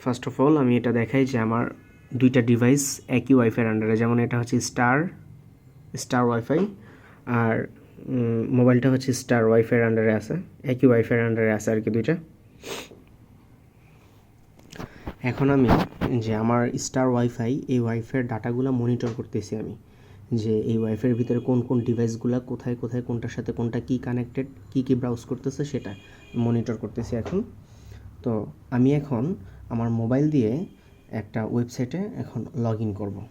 First of all আমি এটা দেখাই যে আমার দুইটা ডিভাইস একই ওয়াইফাইয়ের আন্ডারে, যেমন এটা হচ্ছে স্টার ওয়াইফাই আর মোবাইলটা হচ্ছে স্টার ওয়াইফাইয়ের আন্ডারে আছে, একই ওয়াইফাইয়ের আন্ডারে আছে আর কি দুইটা। এখন আমি যে আমার স্টার ওয়াইফাই, এই ওয়াইফাইয়ের ডাটাগুলো মনিটর করতেছি আমি, যে এই ওয়াইফাইয়ের ভিতরে কোন কোন ডিভাইসগুলো কোথায় কোথায় কোনটার সাথে কোনটা কী কানেক্টেড, কী ব্রাউজ করতেছে সেটা মনিটর করতেছি এখন। তো আমি এখন আমার মোবাইল দিয়ে একটা ওয়েবসাইটে এখন লগ ইন করবো।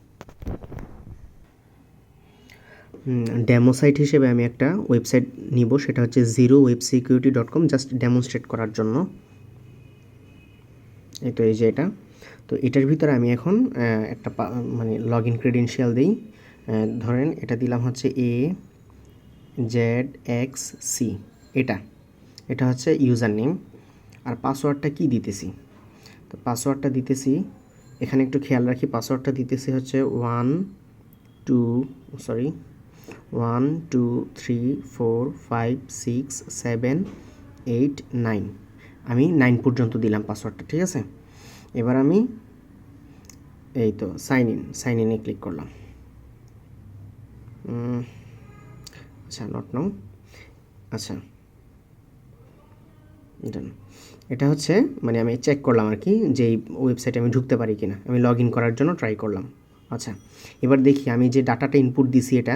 ডেমো সাইট হিসেবে আমি একটা ওয়েবসাইট নিব, সেটা হচ্ছে zerowebsecurity.com, জাস্ট ডেমনস্ট্রেট করার জন্য। এই তো এই যে এটা, তো এটার ভিতরে আমি এখন একটা মানে লগ ইন ক্রেডেনশিয়াল দিই। ধরেন এটা দিলাম হচ্ছে AZXC, এটা হচ্ছে ইউজার নেম। আর পাসওয়ার্ডটা কি দিতেছি, তো পাসওয়ার্ডটা দিতেছি এখানে একটু খেয়াল রাখি, পাসওয়ার্ডটা দিতেছি হচ্ছে 1 2 3 4 5 6 7 8 9, আমি 9 পর্যন্ত দিলাম পাসওয়ার্ডটা, ঠিক আছে। এবার আমি এই তো সাইন ইনে ক্লিক করলাম। আচ্ছা নট নাও, আচ্ছা এটা হচ্ছে মানে আমি চেক করলাম আর কি যে এই ওয়েবসাইটে আমি ঢুকতে পারি কিনা, আমি লগ ইন করার জন্য ট্রাই করলাম। আচ্ছা এবার দেখি আমি যে ডাটাটা ইনপুট দিছি এটা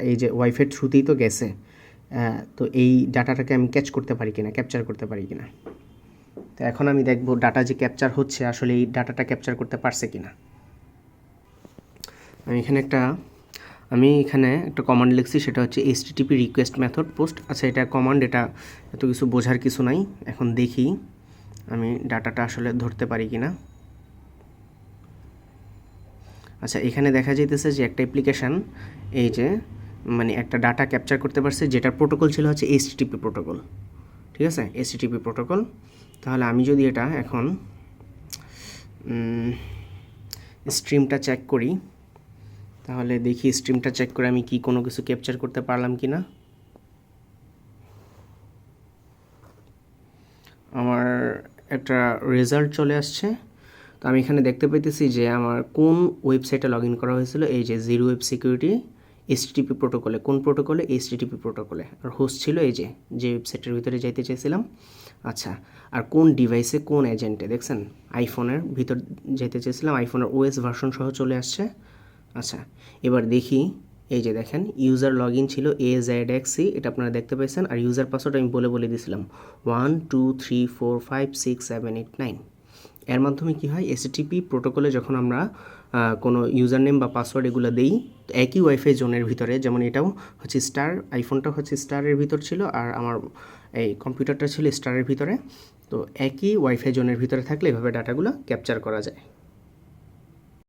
এই যে ওয়াইফাইয়ের থ্রুতেই তো গেছে, তো এই ডাটাটাকে আমি ক্যাপচার করতে পারি কিনা। তো এখন আমি দেখব ডাটা যে ক্যাপচার হচ্ছে আসলে এই ডাটাটা ক্যাপচার করতে পারছে কিনা। আমি এখানে একটা কমান্ড লিখছি, সেটা হচ্ছে HTTP রিকোয়েস্ট মেথড পোস্ট। আচ্ছা এটা কমান্ড, এটা এত কিছু বোঝার কিছু নাই। এখন দেখি আমি ডাটাটা আসলে ধরতে পারি কিনা। আচ্ছা এখানে দেখা যাইতেছে যে একটা অ্যাপ্লিকেশান এই যে মানে একটা ডাটা ক্যাপচার করতে পারছে, যেটার প্রোটোকল ছিল হচ্ছে HTTP প্রোটোকল, ঠিক আছে, HTTP প্রোটোকল। তাহলে আমি যদি এটা এখন স্ট্রিমটা চেক করি, তাহলে দেখি স্ট্রিমটা চেক করে আমি কি কোনো কিছু ক্যাপচার করতে পারলাম কি না। আমার একটা রেজাল্ট চলে আসছে। তো আমি এখানে দেখতে পাইতেছি যে আমার কোন ওয়েবসাইটে লগ ইন করা হয়েছিল, এই যে জিরো ওয়েব সিকিউরিটি HTTP প্রোটোকলে। কোন প্রোটোকলে? HTTP প্রোটোকলে। আর হোস্ট ছিল এই যে ওয়েবসাইটের ভিতরে যাইতে চাইছিলাম। আচ্ছা আর কোন ডিভাইসে কোন এজেন্টে, দেখছেন আইফোনের ভিতর যেতে চেয়েছিলাম, আইফোনের OS ভার্সন সহ চলে আসছে। আচ্ছা এবার দেখি, এই যে দেখেন ইউজার লগ ইন ছিল AZXC, এটা আপনারা দেখতে পাইছেন। আর ইউজার পাসওয়ার্ড আমি বলে দিয়েছিলাম 1 2 3 4 5 6 7 8 9। এর মাধ্যমে কি হয়, HTTP প্রোটোকলে যখন আমরা কোনো ইউজার নেম বা পাসওয়ার্ড এগুলো দেই, তো একই ওয়াইফাই জোনের ভিতরে, যেমন এটাও হচ্ছে স্টার, আইফোনটা হচ্ছে স্টারের ভিতর ছিল আর আমার এই কম্পিউটারটা ছিল স্টারের ভিতরে, তো একই ওয়াইফাই জোনের ভিতরে থাকলে এভাবে ডাটাগুলো ক্যাপচার করা যায়।